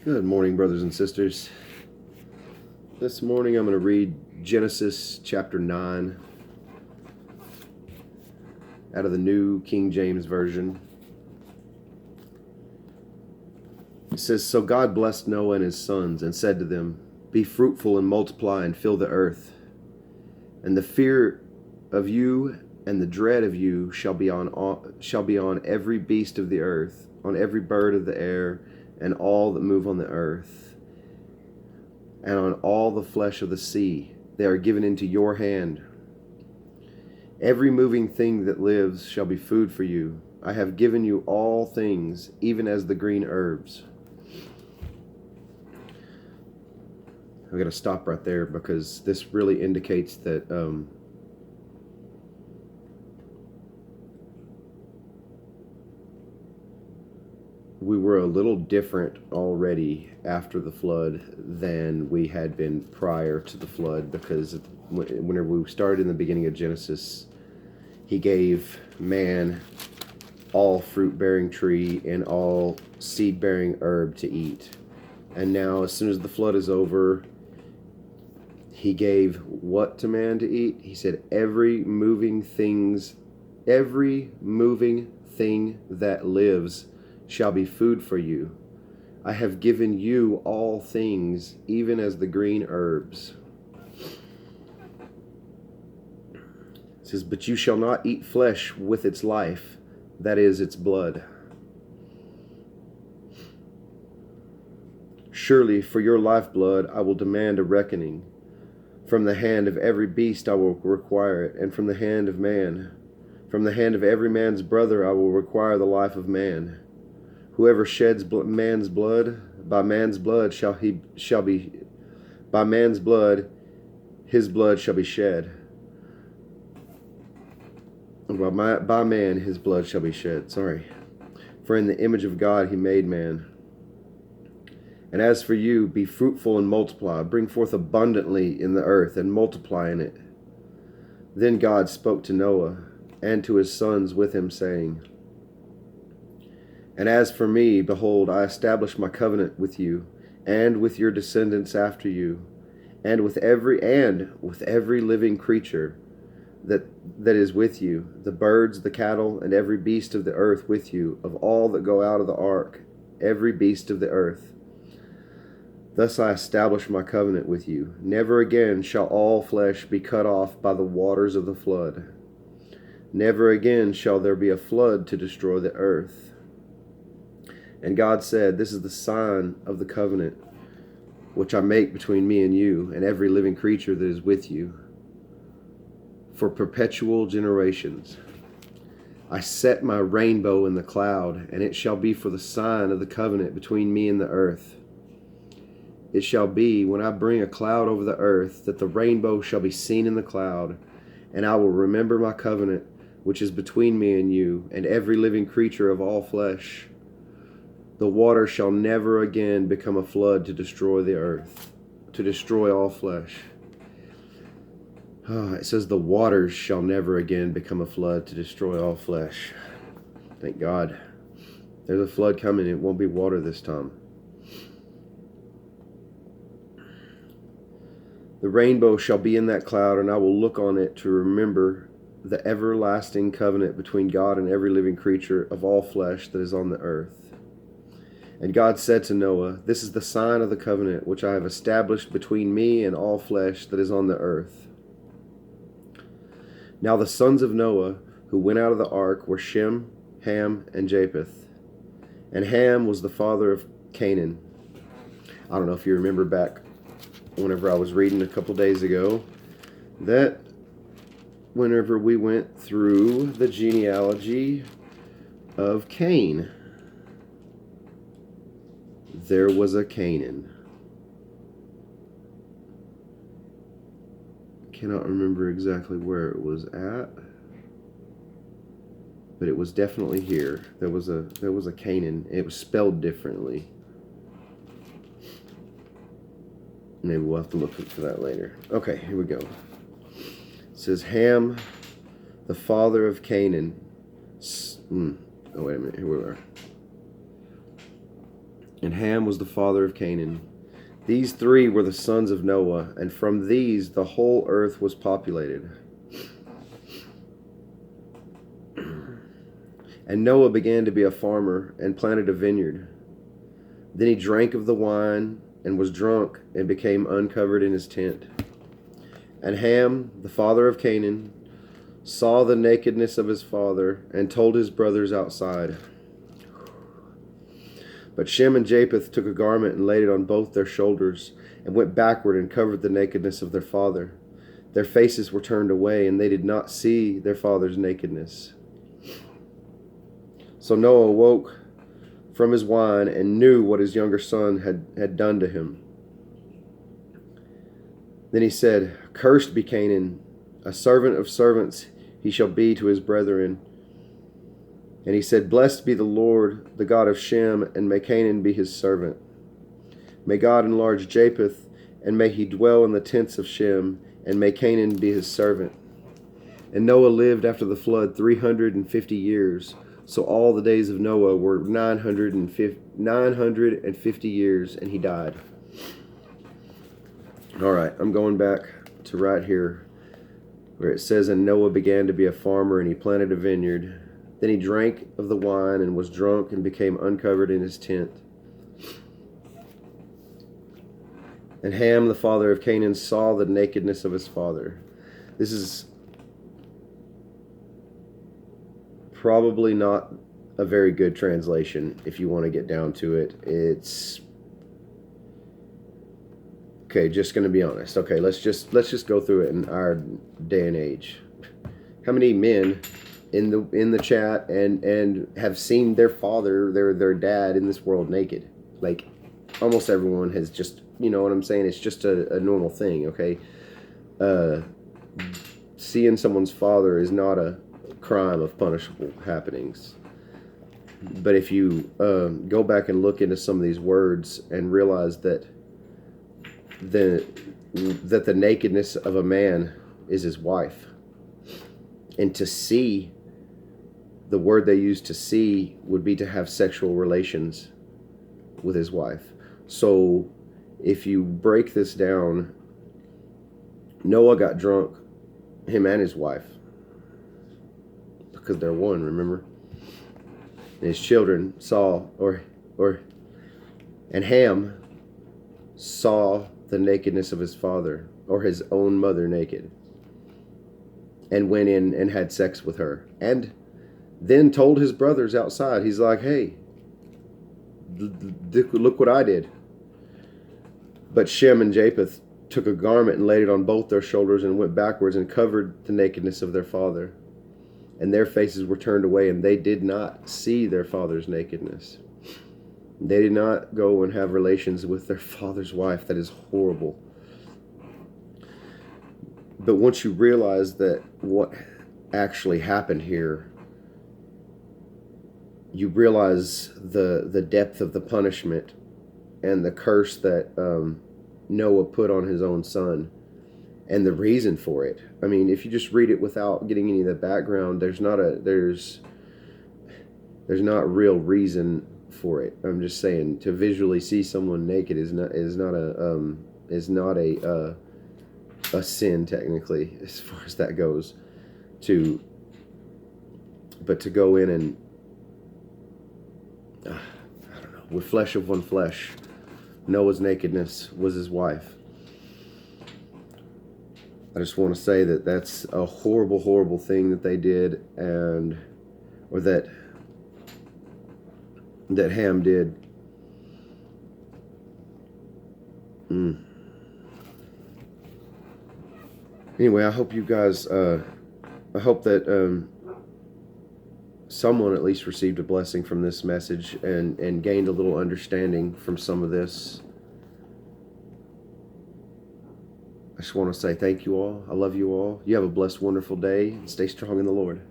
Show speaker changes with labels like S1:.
S1: Good morning, brothers and sisters. This morning I'm going to read Genesis chapter 9 out of the New King James Version. It says, "So God blessed Noah and his sons and said to them, 'Be fruitful and multiply and fill the earth. And the fear of you and the dread of you shall be on every beast of the earth, on every bird of the air, and all that move on the earth, and on all the flesh of the sea. They are given into your hand. Every moving thing that lives shall be food for you. I have given you all things, even as the green herbs.'" I've got to stop right there because this really indicates that we were a little different already after the flood than we had been prior to the flood, because whenever we started in the beginning of Genesis, he gave man all fruit-bearing tree and all seed-bearing herb to eat. And now, as soon as the flood is over, he gave what to man to eat? He said, every moving thing that lives shall be food for you. I have given you all things, even as the green herbs. It says, "But you shall not eat flesh with its life, that is, its blood. Surely for your lifeblood I will demand a reckoning. From the hand of every beast I will require it, and from the hand of man. From the hand of every man's brother I will require the life of man. Whoever sheds man's blood, by man's blood his blood shall be shed. By man his blood shall be shed. For in the image of God he made man. And as for you, be fruitful and multiply, bring forth abundantly in the earth, and multiply in it." Then God spoke to Noah and to his sons with him, saying, "And as for me, behold, I establish my covenant with you, and with your descendants after you, and with every living creature that is with you, the birds, the cattle, and every beast of the earth with you, of all that go out of the ark, every beast of the earth. Thus I establish my covenant with you. Never again shall all flesh be cut off by the waters of the flood. Never again shall there be a flood to destroy the earth." And God said, "This is the sign of the covenant which I make between me and you, and every living creature that is with you, for perpetual generations. I set my rainbow in the cloud, and it shall be for the sign of the covenant between me and the earth. It shall be, when I bring a cloud over the earth, that the rainbow shall be seen in the cloud, and I will remember my covenant which is between me and you, and every living creature of all flesh. The water shall never again become a flood to destroy the earth, to destroy all flesh." It says the waters shall never again become a flood to destroy all flesh. Thank God. There's a flood coming. It won't be water this time. "The rainbow shall be in that cloud, and I will look on it to remember the everlasting covenant between God and every living creature of all flesh that is on the earth." And God said to Noah, "This is the sign of the covenant which I have established between me and all flesh that is on the earth." Now the sons of Noah who went out of the ark were Shem, Ham, and Japheth. And Ham was the father of Canaan. I don't know if you remember back whenever I was reading a couple days ago, that whenever we went through the genealogy of Cain, there was a Canaan. Cannot remember exactly where it was at, but it was definitely here. There was a Canaan. It was spelled differently. Maybe we'll have to look for that later. Okay, here we go. It says Ham, the father of Canaan. Oh, wait a minute. Here we are. and Ham was the father of Canaan. These three were the sons of Noah, and from these the whole earth was populated. And Noah began to be a farmer and planted a vineyard. Then he drank of the wine and was drunk and became uncovered in his tent. And Ham, the father of Canaan, saw the nakedness of his father and told his brothers outside. But Shem and Japheth took a garment and laid it on both their shoulders and went backward and covered the nakedness of their father. Their faces were turned away, and they did not see their father's nakedness. So Noah awoke from his wine and knew what his younger son had done to him. Then he said, Cursed be Canaan, a servant of servants he shall be to his brethren. And he said, Blessed be the Lord, the God of Shem, and may Canaan be his servant. May God enlarge Japheth, and may he dwell in the tents of Shem, and may Canaan be his servant. And Noah lived after the flood 350 years. So all the days of Noah were 950 years, and he died. All right, I'm going back to right here where it says, And Noah began to be a farmer, and he planted a vineyard. Then he drank of the wine and was drunk and became uncovered in his tent. And Ham, the father of Canaan, saw the nakedness of his father. This is probably not a very good translation if you want to get down to it. It's okay, just going to be honest. Okay, let's just go through it in our day and age. How many men in the chat and have seen their father, their dad in this world naked? Like, almost everyone has. Just, you know what I'm saying? It's just a normal thing, okay? Seeing someone's father is not a crime of punishable happenings. But if you go back and look into some of these words and realize that the nakedness of a man is his wife, and to see, the word they use to see would be to have sexual relations with his wife. So if you break this down, Noah got drunk, him and his wife, because they're one, remember? And his children saw, and Ham saw the nakedness of his father, or his own mother naked, and went in and had sex with her, and then told his brothers outside. He's like, hey, look what I did. But Shem and Japheth took a garment and laid it on both their shoulders and went backwards and covered the nakedness of their father. And their faces were turned away, and they did not see their father's nakedness. They did not go and have relations with their father's wife. That is horrible. But once you realize that what actually happened here, you realize the depth of the punishment and the curse that Noah put on his own son, and the reason for it. I mean, if you just read it without getting any of the background, there's not real reason for it. I'm just saying, to visually see someone naked is not a sin technically, as far as that goes. But to go in and I don't know, with flesh of one flesh, Noah's nakedness was his wife. I just want to say that that's a horrible, horrible thing that they did, or that Ham did. Anyway, I hope you guys, I hope that someone at least received a blessing from this message and gained a little understanding from some of this. I just want to say thank you all. I love you all. You have a blessed, wonderful day, and stay strong in the Lord.